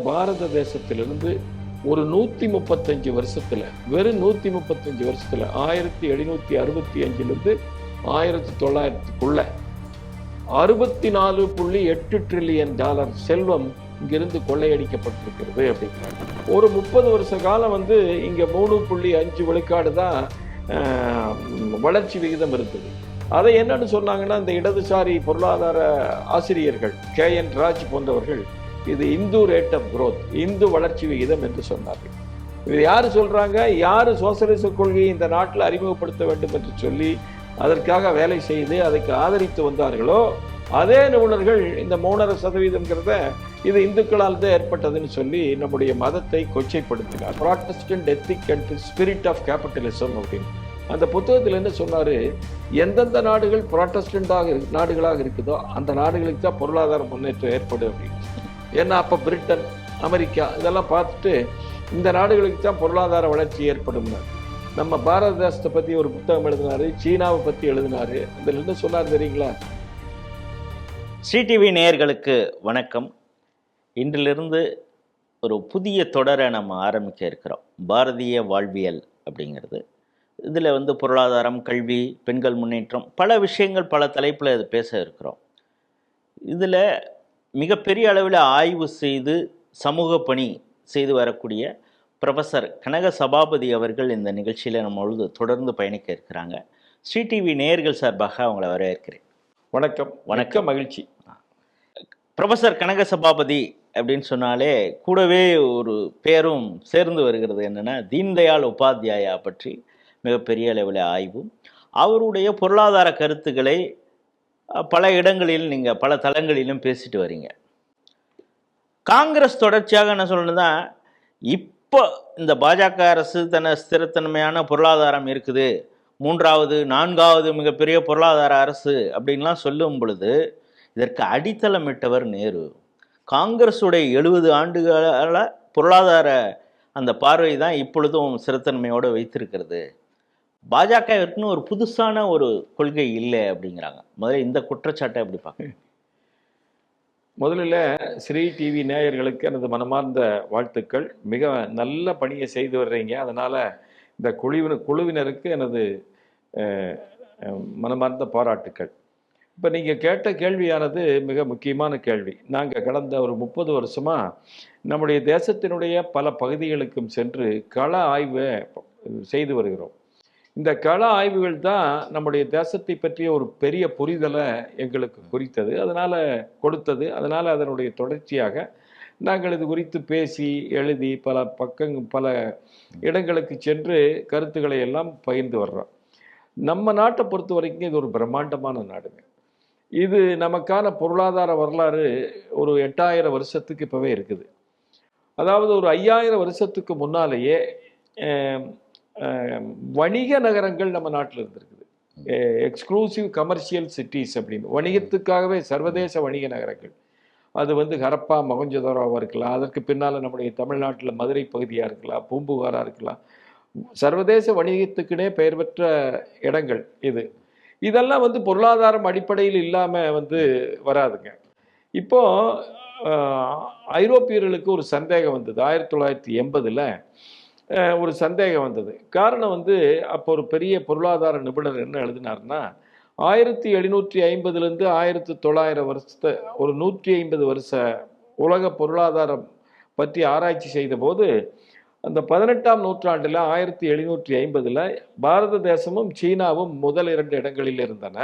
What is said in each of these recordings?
பாரத தேசத்திலிருந்து ஒரு 135 வருஷத்துல, வெறும் 135 வருஷத்துல 1765 1900க்குள்ள $64.8 டிரில்லியன் செல்வம் இங்கிருந்து கொள்ளையடிக்கப்பட்டிருக்கிறது அப்படிங்கிறாங்க. ஒரு 30 வருஷ காலம் இங்க 3.5 விழுக்காடு தான் வளர்ச்சி விகிதம் இருந்தது. அதை என்னன்னு சொன்னாங்கன்னா, இந்த இடதுசாரி பொருளாதார ஆசிரியர்கள் KN ராஜ் போன்றவர்கள் இது Hindu rate of growth, Hindu வளர்ச்சி விகிதம் என்று சொன்னார்கள். இது யாரு சொல்றாங்க? யாரு சோசலிச கொள்கையை இந்த நாட்டில் அறிமுகப்படுத்த வேண்டும் என்று சொல்லி அதற்காக வேலை செய்து அதற்கு ஆதரித்து வந்தார்களோ அதே நிபுணர்கள் இந்த 3.5% இது இந்துக்களால் தான் ஏற்பட்டதுன்னு சொல்லி நம்முடைய மதத்தை கொச்சைப்படுத்தினார். Protestant ethic and spirit of capitalism அப்படின்னு அந்த புத்தகத்தில் என்ன சொன்னாரு, எந்தெந்த நாடுகள் ப்ராட்டஸ்டன்டாக நாடுகளாக இருக்குதோ அந்த நாடுகளுக்கு தான் பொருளாதார முன்னேற்றம் ஏற்படும் அப்படின்னு. ஏன்னா அப்போ பிரிட்டன், அமெரிக்கா இதெல்லாம் பார்த்துட்டு இந்த நாடுகளுக்கு தான் பொருளாதார வளர்ச்சி ஏற்படும். நம்ம பாரத தேசத்தை பற்றி ஒரு புத்தகம் எழுதினாரு, சீனாவை பற்றி எழுதினாரு. அதில் என்ன சொன்னார் தெரியுங்களா? ஸ்ரீ டிவி நேயர்களுக்கு வணக்கம். இன்றிலிருந்து ஒரு புதிய தொடரை நம்ம ஆரம்பிக்க இருக்கிறோம். பாரதிய வாழ்வியல் அப்படிங்கிறது. இதில் பொருளாதாரம், கல்வி, பெண்கள் முன்னேற்றம், பல விஷயங்கள், பல தலைப்பில் இது பேச இருக்கிறோம். இதில் மிகப்பெரிய அளவில் ஆய்வு செய்து சமூக பணி செய்து வரக்கூடிய ப்ரொஃபஸர் கனக சபாபதி அவர்கள் இந்த நிகழ்ச்சியில் நம்மளோடு தொடர்ந்து பயணிக்க இருக்கிறாங்க. ஸ்ரீ டிவி நேயர்கள் சார்பாக அவங்கள வரவேற்கிறேன். வணக்கம். வணக்கம், மகிழ்ச்சி. ப்ரொஃபஸர் கனக சபாபதி அப்படின்னு சொன்னாலே கூடவே ஒரு பேரும் சேர்ந்து வருகிறது. என்னென்னா, தீன்தயாள் உபாத்யாயா பற்றி மிகப்பெரிய அளவில் ஆய்வும், அவருடைய பொருளாதார கருத்துக்களை பல இடங்களில் நீங்கள் பல தளங்களிலும் பேசிட்டு வரீங்க. காங்கிரஸ் தொடர்ச்சியாக என்ன சொல்லணும்னா, இப்போ இந்த பாஜக அரசு ஸ்திரத்தன்மையான பொருளாதாரம் இருக்குது, 3வது 4வது மிகப்பெரிய பொருளாதார அரசு அப்படின்லாம் சொல்லும் பொழுது இதற்கு அடித்தளமிட்டவர் நேரு. காங்கிரஸுடைய 70 ஆண்டுகால பொருளாதார அந்த பார்வை தான் இப்பொழுதும் ஸ்திரத்தன்மையோடு வைத்திருக்கிறது. பாஜகவிற்குன்னு ஒரு புதுசான ஒரு கொள்கை இல்லை அப்படிங்கிறாங்க. முதல்ல இந்த குற்றச்சாட்டை எப்படி பார்க்க? முதலில் ஸ்ரீ டிவி நேயர்களுக்கு எனது மனமார்ந்த வாழ்த்துக்கள். மிக நல்ல பணியை செய்து வர்றீங்க. அதனால் இந்த குழுவினருக்கு எனது மனமார்ந்த பாராட்டுக்கள். இப்போ நீங்கள் கேட்ட கேள்வியானது மிக முக்கியமான கேள்வி. நாங்கள் கடந்த ஒரு 30 வருஷமாக நம்முடைய தேசத்தினுடைய பல பகுதிகளுக்கும் சென்று கள ஆய்வை செய்து வருகிறோம். இந்த கள ஆய்வுகள் தான் நம்முடைய தேசத்தை பற்றிய ஒரு பெரிய புரிதலை எங்களுக்கு குறித்தது, கொடுத்தது. அதனால் அதனுடைய தொடர்ச்சியாக நாங்கள் இது குறித்து பேசி எழுதி பல இடங்களுக்கு சென்று கருத்துக்களை எல்லாம் பகிர்ந்து வர்றோம். நம்ம நாட்டை பொறுத்த வரைக்கும் இது ஒரு பிரம்மாண்டமான நாடுங்க. இது நமக்கான பொருளாதார வரலாறு ஒரு 8000 வருஷத்துக்கு இப்போவே இருக்குது. அதாவது ஒரு 5000 வருஷத்துக்கு முன்னாலேயே வணிக நகரங்கள் நம்ம நாட்டில் இருந்திருக்குது. எக்ஸ்க்ளூசிவ் கமர்ஷியல் சிட்டிஸ் அப்படின்னு, வணிகத்துக்காகவே சர்வதேச வணிக நகரங்கள். அது ஹரப்பா, மொஹஞ்சதாரோவாக இருக்கலாம், அதற்கு பின்னால் நம்முடைய தமிழ்நாட்டில் மதுரை பகுதியாக இருக்கலாம், பூம்புகாராக இருக்கலாம். சர்வதேச வணிகத்துக்குனே பெயர் பெற்ற இடங்கள் இதெல்லாம் பொருளாதாரம் அடிப்படையில் இல்லாமல் வராதுங்க. இப்போ ஐரோப்பியர்களுக்கு ஒரு சந்தேகம் வந்தது. 1980 ஒரு சந்தேகம் வந்தது. காரணம் அப்போ ஒரு பெரிய பொருளாதார நிபுணர் என்ன எழுதினார்னா, 1750 1900 வருஷத்தை ஒரு 150 வருஷ உலக பொருளாதாரம் பற்றி ஆராய்ச்சி செய்த போது அந்த 18ஆம் நூற்றாண்டில் 1750 பாரத தேசமும் சீனாவும் முதல் 2 இடங்களில் இருந்தன.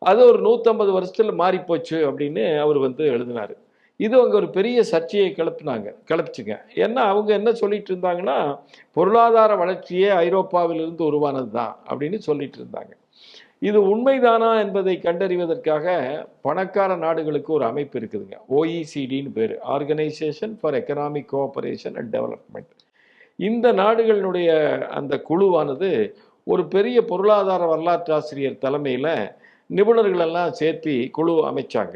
அது ஒரு 150 வருஷத்தில் மாறிப்போச்சு அப்படின்னு அவர் எழுதினார். இது அவங்க ஒரு பெரிய சர்ச்சையை கிளப்பிச்சுங்க. ஏன்னா அவங்க என்ன சொல்லிட்டு இருந்தாங்கன்னா, பொருளாதார வளர்ச்சியே ஐரோப்பாவிலிருந்து உருவானது தான் அப்படின்னு சொல்லிட்டு இருந்தாங்க. இது உண்மைதானா என்பதை கண்டறிவதற்காக பணக்கார நாடுகளுக்கு ஒரு அமைப்பு இருக்குதுங்க. OECDன்னு பேர், organisation for economic cooperation and development. இந்த நாடுகளினுடைய அந்த குழுவானது ஒரு பெரிய பொருளாதார வரலாற்றாசிரியர் தலைமையில் நிபுணர்களெல்லாம் சேர்த்து குழு அமைச்சாங்க.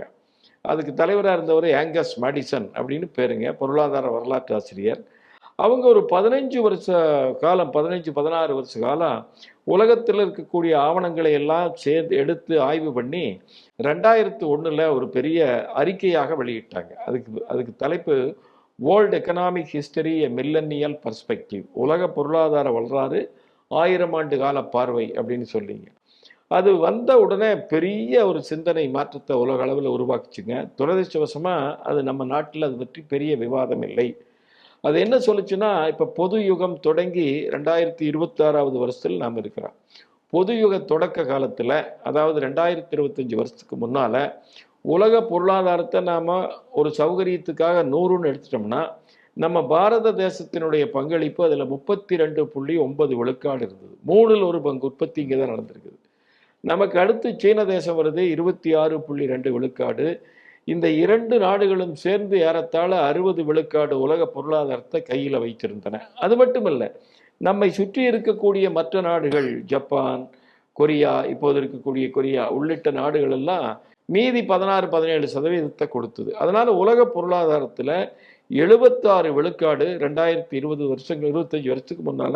அதுக்கு தலைவராக இருந்தவர் ஆங்கஸ் மேடிசன் அப்படின்னு பேருங்க, பொருளாதார வரலாற்று ஆசிரியர். அவங்க ஒரு 15 வருஷ காலம், 15-16 வருஷ காலம் உலகத்தில் இருக்கக்கூடிய ஆவணங்களை எல்லாம் எடுத்து ஆய்வு பண்ணி 2001 ஒரு பெரிய அறிக்கையாக வெளியிட்டாங்க. அதுக்கு தலைப்பு வேர்ல்டு எக்கனாமிக் ஹிஸ்டரி எ மில்லனியல் பர்ஸ்பெக்டிவ், உலக பொருளாதார வரலாறு 1000 ஆண்டு கால பார்வை அப்படின்னு சொல்லிங்க. அது வந்த உடனே பெரிய ஒரு சிந்தனை மாற்றத்தை உலக அளவில் உருவாக்குச்சுங்க. துரதிர்ஷ்டவசமாக அது நம்ம நாட்டில் அது பற்றி பெரிய விவாதம் இல்லை. அது என்ன சொல்லுச்சுன்னா, இப்போ பொது யுகம் தொடங்கி 2026வது வருஷத்தில் நாம் இருக்கிறோம். பொது யுக தொடக்க காலத்தில், அதாவது 2025 வருஷத்துக்கு முன்னால் உலக பொருளாதாரத்தை நாம் ஒரு சௌகரியத்துக்காக 100ன்னு எடுத்துட்டோம்னா, நம்ம பாரத தேசத்தினுடைய பங்களிப்பு அதில் 32.9 விழுக்காடு இருந்தது. 3ல் 1 பங்கு உற்பத்தி இங்கே தான் நடந்திருக்குது. நமக்கு அடுத்து சீன தேசம் வருது, 26.2 விழுக்காடு. இந்த 2 நாடுகளும் சேர்ந்து ஏறத்தாழ 60 விழுக்காடு உலக பொருளாதாரத்தை கையில் வைத்திருந்தன. அது மட்டுமல்ல, நம்மை சுற்றி இருக்கக்கூடிய மற்ற நாடுகள், ஜப்பான், கொரியா, இப்போது இருக்கக்கூடிய கொரியா உள்ளிட்ட நாடுகள் எல்லாம் மீதி 16-17% கொடுத்தது. அதனால உலக பொருளாதாரத்தில் 76 விழுக்காடு 25 வருஷத்துக்கு முன்னால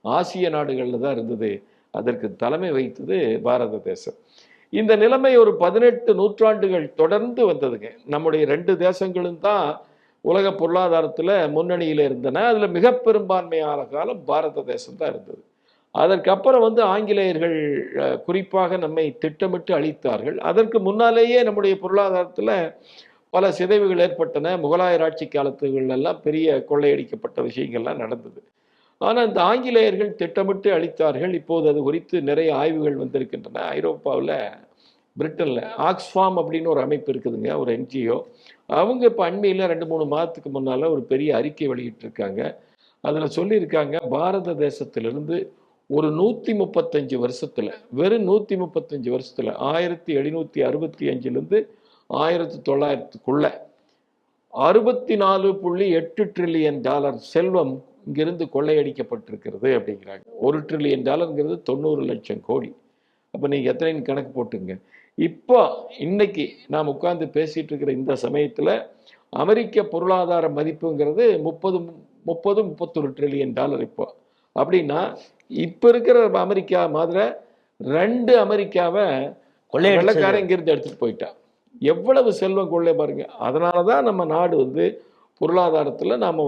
ஆசிய நாடுகளில் தான் இருந்தது. அதற்கு தலைமை வைத்தது பாரத தேசம். இந்த நிலைமை ஒரு 18 நூற்றாண்டுகள் தொடர்ந்து வந்ததுங்க. நம்முடைய 2 தேசங்களும் தான் உலக பொருளாதாரத்தில் முன்னணியில் இருந்தன. அதில் மிக பெரும்பான்மையான காலம் பாரத தேசம் தான் இருந்தது. அதற்கப்புறம் ஆங்கிலேயர்கள் குறிப்பாக நம்மை திட்டமிட்டு அழித்தார்கள். அதற்கு முன்னாலேயே நம்முடைய பொருளாதாரத்தில் பல சிதைவுகள் ஏற்பட்டன. முகலாயர் ஆட்சி காலத்துகளெல்லாம் பெரிய கொள்ளையடிக்கப்பட்ட விஷயங்கள்லாம் நடந்தது. ஆனால் இந்த ஆங்கிலேயர்கள் திட்டமிட்டு அழித்தார்கள். இப்போது அது குறித்து நிறைய ஆய்வுகள் வந்திருக்கின்றன. ஐரோப்பாவில், பிரிட்டனில் ஆக்ஸ்ஃபாம் அப்படின்னு ஒரு அமைப்பு இருக்குதுங்க, ஒரு என்ஜிஓ. அவங்க இப்போ அண்மையில் 2-3 மாதத்துக்கு முன்னால் ஒரு பெரிய அறிக்கை வெளியிட்டிருக்காங்க. அதில் சொல்லியிருக்காங்க, பாரத தேசத்திலிருந்து ஒரு 135 வருஷத்தில், வெறும் 135 வருஷத்தில் 1765லேருந்து 1900க்குள்ள $64.8 ட்ரில்லியன் செல்வம் இங்கிருந்து கொள்ளையடிக்கப்பட்டிருக்கிறது அப்படிங்கிறாங்க. $1 ட்ரில்லியன் 90 லட்சம் கோடி. அப்போ நீங்கள் எத்தனைன்னு கணக்கு போட்டுங்க. இப்போ இன்னைக்கு நாம் உட்கார்ந்து பேசிட்டு இருக்கிற இந்த சமயத்தில் அமெரிக்க பொருளாதார மதிப்புங்கிறது 31 ட்ரில்லியன் இப்போ. அப்படின்னா இப்போ இருக்கிற அமெரிக்கா மாதிரி 2 அமெரிக்காவை வெள்ளக்காரன் இங்கிருந்து எடுத்துட்டு போயிட்டா. எவ்வளவு செல்வம் கொள்ளை பாருங்க. அதனால தான் நம்ம நாடு பொருளாதாரத்தில் நாம்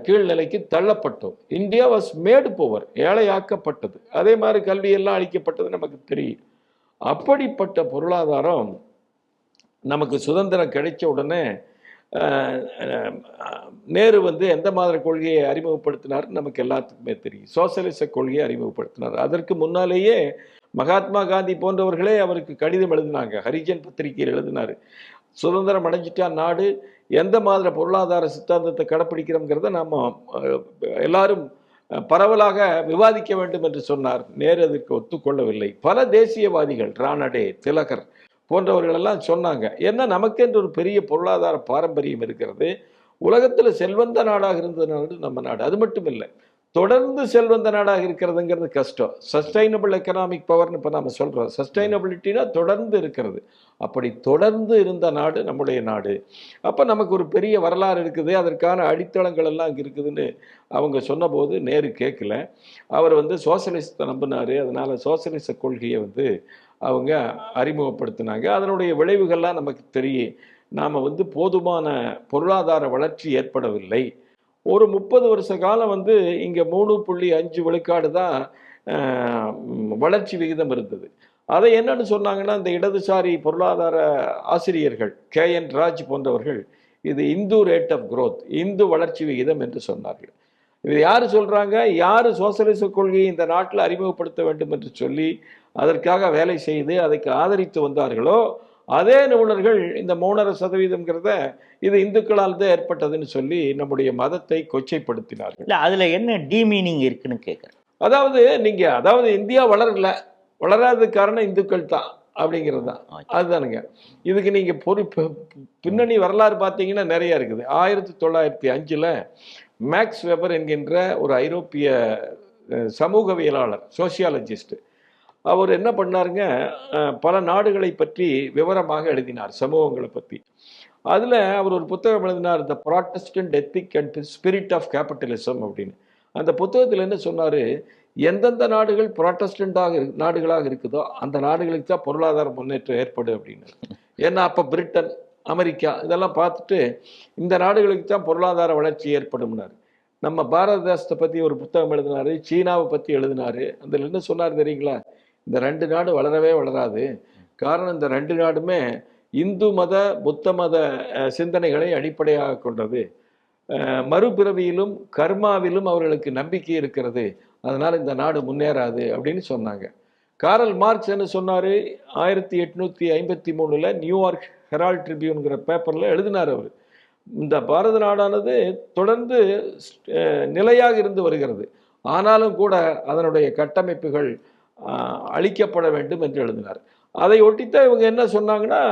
கீழ்நிலைக்கு தள்ளப்பட்டோம். இந்தியா வாஸ் மேடு போவர், ஏழையாக்கப்பட்டது. அதே மாதிரி கல்வியெல்லாம் அளிக்கப்பட்டது நமக்கு தெரியும். அப்படிப்பட்ட பொருளாதாரம் நமக்கு சுதந்திரம் கிடைச்ச உடனே நேரு எந்த மாதிரி கொள்கையை அறிமுகப்படுத்தினார் நமக்கு எல்லாத்துக்குமே தெரியும். சோசியலிச கொள்கையை அறிமுகப்படுத்தினார். அதற்கு முன்னாலேயே மகாத்மா காந்தி போன்றவர்களே அவருக்கு கடிதம் எழுதினாங்க. ஹரிஜன் பத்திரிகையில் எழுதினார். சுதந்திரம் அடைஞ்சிட்டா நாடு எந்த மாதிரி பொருளாதார சித்தாந்தத்தை கடைப்பிடிக்கிறோங்கிறத நாம் எல்லாரும் பரவலாக விவாதிக்க வேண்டும் என்று சொன்னார். நேரு அதற்கு ஒத்துக்கொள்ளவில்லை. பல தேசியவாதிகள், ராணடே, திலகர் போன்றவர்கள் எல்லாம் சொன்னாங்க. ஏன்னா நமக்கென்று ஒரு பெரிய பொருளாதார பாரம்பரியம் இருக்கிறது. உலகத்தில் செல்வந்த நாடாக இருந்த நாடு நம்ம நாடு. அது மட்டும் இல்லை, தொடர்ந்து செல்வந்த நாடாக இருக்கிறதுங்கிறது கஷ்டம். சஸ்டைனபிள் எக்கனாமிக் பவர்னு இப்போ நம்ம சொல்கிறோம். சஸ்டைனபிலிட்டினா தொடர்ந்து இருக்கிறது. அப்படி தொடர்ந்து இருந்த நாடு நம்முடைய நாடு. அப்போ நமக்கு ஒரு பெரிய வரலாறு இருக்குது, அதற்கான அடித்தளங்கள் எல்லாம் அங்கே இருக்குதுன்னு அவங்க சொன்னபோது நேரு கேட்கல. அவர் சோசியலிசத்தை நம்பினார். அதனால் சோசியலிச கொள்கையை அவங்க அறிமுகப்படுத்தினாங்க. அதனுடைய விளைவுகள்லாம் நமக்கு தெரியும். நாம் போதுமான பொருளாதார வளர்ச்சி ஏற்படவில்லை. ஒரு 30 வருஷ காலம் இங்கே 3.5 விழுக்காடு தான் வளர்ச்சி விகிதம் இருந்தது. அதை என்னன்னு சொன்னாங்கன்னா, இந்த இடதுசாரி பொருளாதார ஆசிரியர்கள் KN ராஜ் போன்றவர்கள் இது Hindu rate of growth, Hindu வளர்ச்சி விகிதம் என்று சொன்னார்கள். இது யார் சொல்கிறாங்க? யார் சோசியலிச கொள்கையை இந்த நாட்டில் அறிமுகப்படுத்த வேண்டும் என்று சொல்லி அதற்காக வேலை செய்து அதற்கு ஆதரித்து வந்தார்களோ அதே நிபுணர்கள் இந்த 3.5% இது இந்துக்களால் தான் ஏற்பட்டதுன்னு சொல்லி நம்முடைய மதத்தை கொச்சைப்படுத்தினார்கள். அதுல என்ன டீமீனிங் இருக்குன்னு கேட்குறேன். அதாவது இந்தியா வளராத காரணம் இந்துக்கள் தான் அப்படிங்கிறது தான். அதுதானுங்க. இதுக்கு நீங்க பின்னணி வரலாறு பார்த்தீங்கன்னா நிறைய இருக்குது. 1905 மேக்ஸ் வெபர் என்கின்ற ஒரு ஐரோப்பிய சமூகவியலாளர், சோசியாலஜிஸ்ட், அவர் என்ன பண்ணாருங்க, பல நாடுகளை பற்றி விவரமாக எழுதினார், சமூகங்களை பற்றி. அதில் அவர் ஒரு புத்தகம் எழுதினார், the Protestant ethic and spirit of capitalism அப்படின்னு. அந்த புத்தகத்தில் என்ன சொன்னார், எந்தெந்த நாடுகள் நாடுகளாக இருக்குதோ அந்த நாடுகளுக்கு தான் பொருளாதார முன்னேற்றம் ஏற்படும் அப்படின்னு. ஏன்னா அப்போ பிரிட்டன், அமெரிக்கா இதெல்லாம் பார்த்துட்டு இந்த நாடுகளுக்கு தான் பொருளாதார வளர்ச்சி ஏற்படும்னாரு. நம்ம பாரத தேசத்தை பற்றி ஒரு புத்தகம் எழுதினாரு, சீனாவை பற்றி எழுதினாரு. அதில் என்ன சொன்னார் தெரியுங்களா? இந்த 2 நாடு வளரவே வளராது. காரணம் இந்த 2 நாடுமே இந்து மத புத்த மத சிந்தனைகளை அடிப்படையாக கொண்டது. மறுபிறவியிலும் கர்மாவிலும் அவர்களுக்கு நம்பிக்கை இருக்கிறது. அதனால் இந்த நாடு முன்னேறாது அப்படின்னு சொன்னாங்க. காரல் மார்க்ஸ் என்ன சொன்னார்? 1853 நியூயார்க் ஹெரால்ட் ட்ரிபியூன்கிற பேப்பரில் எழுதினார் அவர். இந்த பாரத நாடானது தொடர்ந்து நிலையாக இருந்து வருகிறது, ஆனாலும் கூட அதனுடைய கட்டமைப்புகள் அழிக்கப்பட வேண்டும் என்று எழுதினார். அதை ஒட்டித்தான் இவங்க என்ன சொன்னாங்கன்னா,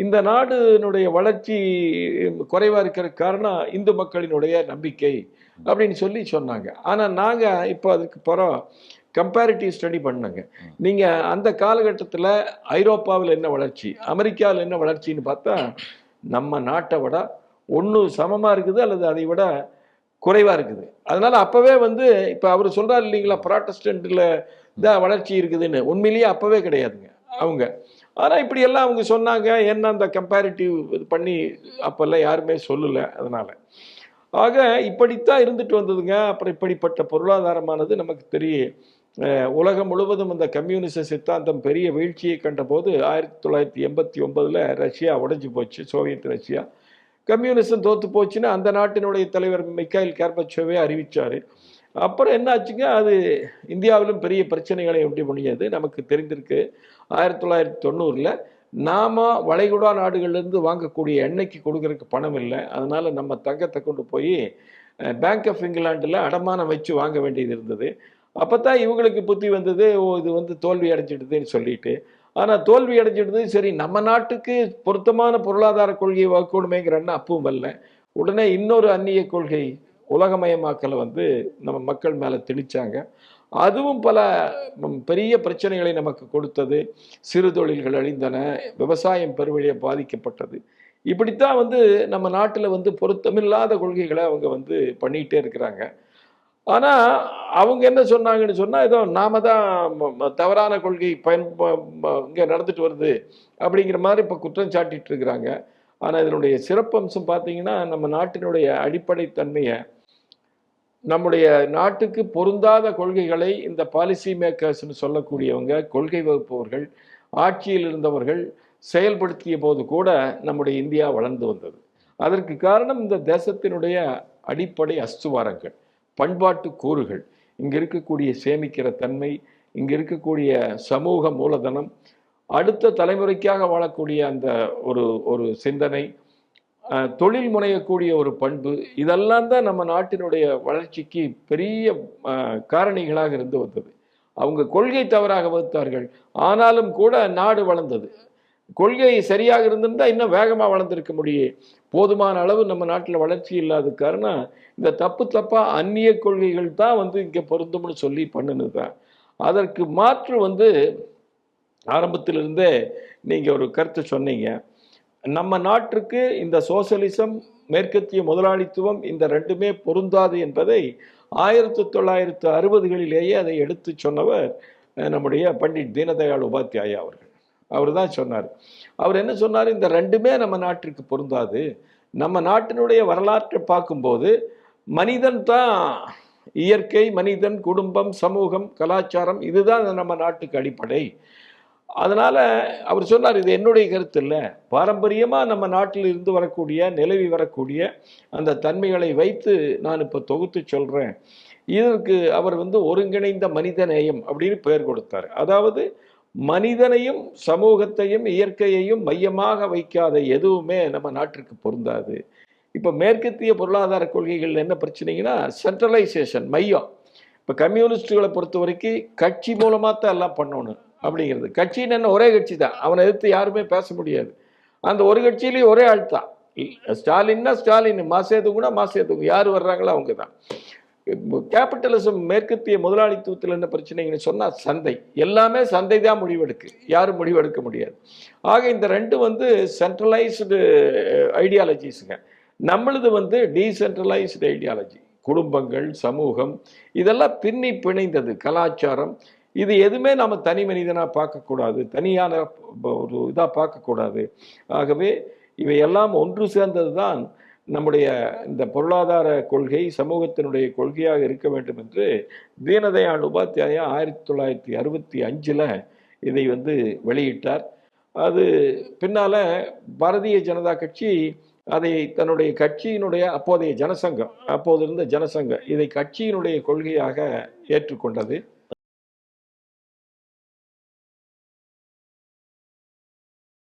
இந்த நாடுனுடைய வளர்ச்சி குறைவாக இருக்கிற காரணம் இந்து மக்களினுடைய நம்பிக்கை அப்படின்னு சொல்லி சொன்னாங்க. ஆனால் நாங்கள் இப்போ அதுக்கு பிறகு கம்பேரிட்டிவ் ஸ்டடி பண்ணாங்க. நீங்கள் அந்த காலகட்டத்தில் ஐரோப்பாவில் என்ன வளர்ச்சி, அமெரிக்காவில் என்ன வளர்ச்சின்னு பார்த்தா நம்ம நாட்டை விட ஒன்று சமமாக இருக்குது அல்லது அதை விட குறைவாக இருக்குது. அதனால் அப்போவே இப்போ அவர் சொல்கிறார் இல்லைங்களா, ப்ராட்டஸ்டன்ட்டில் தான் வளர்ச்சி இருக்குதுன்னு. உண்மையிலேயே அப்போவே கிடையாதுங்க அவங்க. ஆனால் இப்படியெல்லாம் அவங்க சொன்னாங்க. என்ன அந்த கம்பேரிட்டிவ் இது பண்ணி அப்போல்லாம் யாருமே சொல்லலை. அதனால் ஆக இப்படித்தான் இருந்துட்டு வந்ததுங்க. அப்புறம் இப்படிப்பட்ட பொருளாதாரமானது நமக்கு தெரியும். உலகம் முழுவதும் அந்த கம்யூனிச சித்தாந்தம் பெரிய வீழ்ச்சியை கண்டபோது 1989 ரஷ்யா உடைஞ்சு போச்சு, சோவியத் ரஷ்யா. கம்யூனிசம் தோற்று போச்சுன்னு அந்த நாட்டினுடைய தலைவர் மிக்கைல் கார்பச்சோவே அறிவித்தார். அப்புறம் என்ன ஆச்சுங்க, அது இந்தியாவிலும் பெரிய பிரச்சனைகளை உண்டு பண்ணியது நமக்கு தெரிந்திருக்கு. 1990 நாம வளைகுடா நாடுகள்லேருந்து வாங்கக்கூடிய எண்ணெய்க்கு கொடுக்கறதுக்கு பணம் இல்லை. அதனால் நம்ம தங்கத்தை கொண்டு போய் பேங்க் ஆஃப் இங்கிலாண்டில் அடமானம் வச்சு வாங்க வேண்டியது இருந்தது. அப்போ தான் இவங்களுக்கு புத்தி வந்தது, ஓ இது தோல்வி அடைஞ்சிடுதுன்னு சொல்லிட்டு. ஆனால் தோல்வி அடைஞ்சிடுது, சரி நம்ம நாட்டுக்கு பொருத்தமான பொருளாதார கொள்கையை வகுக்கணுமேங்கிறன்னு அப்பவும் வரல. உடனே இன்னொரு அந்நிய கொள்கை உலகமயமாக்கலை நம்ம மக்கள் மேலே திணிச்சாங்க. அதுவும் பல பெரிய பிரச்சனைகளை நமக்கு கொடுத்தது. சிறு தொழில்கள் அழிந்தன, விவசாயம் பெருவழியாக பாதிக்கப்பட்டது. இப்படித்தான் நம்ம நாட்டில் பொருத்தமில்லாத கொள்கைகளை அவங்க பண்ணிகிட்டே இருக்கிறாங்க. ஆனால் அவங்க என்ன சொன்னாங்கன்னு சொன்னால், ஏதோ நாம தான் தவறான கொள்கை இங்கே நடந்துட்டு வருது அப்படிங்கிற மாதிரி இப்போ குற்றம் சாட்டிட்டு இருக்கிறாங்க. ஆனால் இதனுடைய சிறப்பம்சம் பார்த்தீங்கன்னா, நம்ம நாட்டினுடைய அடிப்படை தன்மையை, நம்முடைய நாட்டுக்கு பொருந்தாத கொள்கைகளை இந்த பாலிசி மேக்கர்ஸ்னு சொல்லக்கூடியவங்க, கொள்கை வகுப்பவர்கள், ஆட்சியில் இருந்தவர்கள் செயல்படுத்திய போது கூட நம்முடைய இந்தியா வளர்ந்து வந்தது. அதற்கு காரணம் இந்த தேசத்தினுடைய அடிப்படை அஸ்துவாரங்கள், பண்பாட்டு கூறுகள், இங்கே இருக்கக்கூடிய சேமிக்கிற தன்மை, இங்கே இருக்கக்கூடிய சமூக மூலதனம், அடுத்த தலைமுறைக்காக வாழக்கூடிய அந்த ஒரு சிந்தனை, தொழில் முனையக்கூடிய ஒரு பண்பு, இதெல்லாம் தான் நம்ம நாட்டினுடைய வளர்ச்சிக்கு பெரிய காரணிகளாக இருந்து வந்தது. அவங்க கொள்கை தவறாக வகுத்தார்கள், ஆனாலும் கூட நாடு வளர்ந்தது. கொள்கை சரியாக இருந்திருந்தால் இன்னும் வேகமாக வளர்ந்துருக்க முடியும். போதுமான அளவு நம்ம நாட்டில் வளர்ச்சி இல்லாத காரணம் இந்த தப்பாக அந்நிய கொள்கைகள் தான் இங்கே பொருந்தும்னு சொல்லி பண்ணினது தான். அதற்கு மாற்று ஆரம்பத்திலிருந்தே நீங்கள் ஒரு கருத்து சொன்னீங்க. நம்ம நாட்டுக்கு இந்த சோசலிசம், மேற்கத்திய முதலாளித்துவம் இந்த ரெண்டுமே பொருந்தாது என்பதை 1960களிலேயே அதை எடுத்து சொன்னவர் நம்முடைய பண்டிட் தீனதயாள் உபாத்யாயா அவர்கள். அவர் தான் சொன்னார். அவர் என்ன சொன்னார், இந்த ரெண்டுமே நம்ம நாட்டிற்கு பொருந்தாது. நம்ம நாட்டினுடைய வரலாற்றை பார்க்கும்போது மனிதன் தான் இயற்கை, மனிதன், குடும்பம், சமூகம், கலாச்சாரம், இதுதான் நம்ம நாட்டுக்கு அடிப்படை. அதனால் அவர் சொன்னார், இது என்னுடைய கருத்து இல்லை, பாரம்பரியமாக நம்ம நாட்டில் இருந்து வரக்கூடிய, நிலவி வரக்கூடிய அந்த தன்மைகளை வைத்து நான் இப்போ தொகுத்து சொல்கிறேன். இதற்கு அவர் ஒருங்கிணைந்த மனிதநேயம் அப்படின்னு பெயர் கொடுத்தார். அதாவது மனிதனையும் சமூகத்தையும் இயற்கையையும் மையமாக வைக்காத எதுவுமே நம்ம நாட்டிற்கு பொருந்தாது. இப்போ மேற்கத்திய பொருளாதார கொள்கைகள் என்ன பிரச்சனைங்கன்னா, சென்ட்ரலைசேஷன், மையம். இப்போ கம்யூனிஸ்டுகளை பொறுத்த வரைக்கும் கட்சி மூலமாக தான் எல்லாம் பண்ணணும் அப்படிங்கிறது. கட்சின்னு என்ன, ஒரே கட்சி தான், அவனை எதிர்த்து யாருமே பேச முடியாது. அந்த ஒரு கட்சியிலேயும் ஒரே ஆள் தான். ஸ்டாலின்னா ஸ்டாலின், மாசேதுங்கன்னா மாசேதுங்க, யார் வர்றாங்களோ அவங்க தான். கேபிட்டலிசம், மேற்கத்திய முதலாளித்துவத்தில் என்ன பிரச்சனைங்கன்னு சொன்னால் சந்தை, எல்லாமே சந்தை தான் முடிவெடுக்கு, யாரும் முடிவெடுக்க முடியாது. ஆக இந்த ரெண்டு சென்ட்ரலைஸ்டு ஐடியாலஜிஸுங்க. நம்மளது டீசென்ட்ரலைஸ்டு ஐடியாலஜி. குடும்பங்கள், சமூகம், இதெல்லாம் பின்னி பிணைந்தது. கலாச்சாரம், இது எதுவுமே நம்ம தனி மனிதனாக பார்க்கக்கூடாது, தனியான ஒரு இதாக பார்க்கக்கூடாது. ஆகவே இவையெல்லாம் ஒன்று சேர்ந்தது தான் நம்முடைய இந்த பொருளாதார கொள்கை சமூகத்தினுடைய கொள்கையாக இருக்க வேண்டும் என்று தீனதயாள் உபாத்யாயா 1965 இதை வெளியிட்டார். அது பின்னால பாரதிய ஜனதா கட்சி அதை தன்னுடைய கட்சியினுடைய அப்போதைய ஜனசங்கம், அப்போது இருந்த ஜனசங்கம் இதை கட்சியினுடைய கொள்கையாக ஏற்றுக்கொண்டது.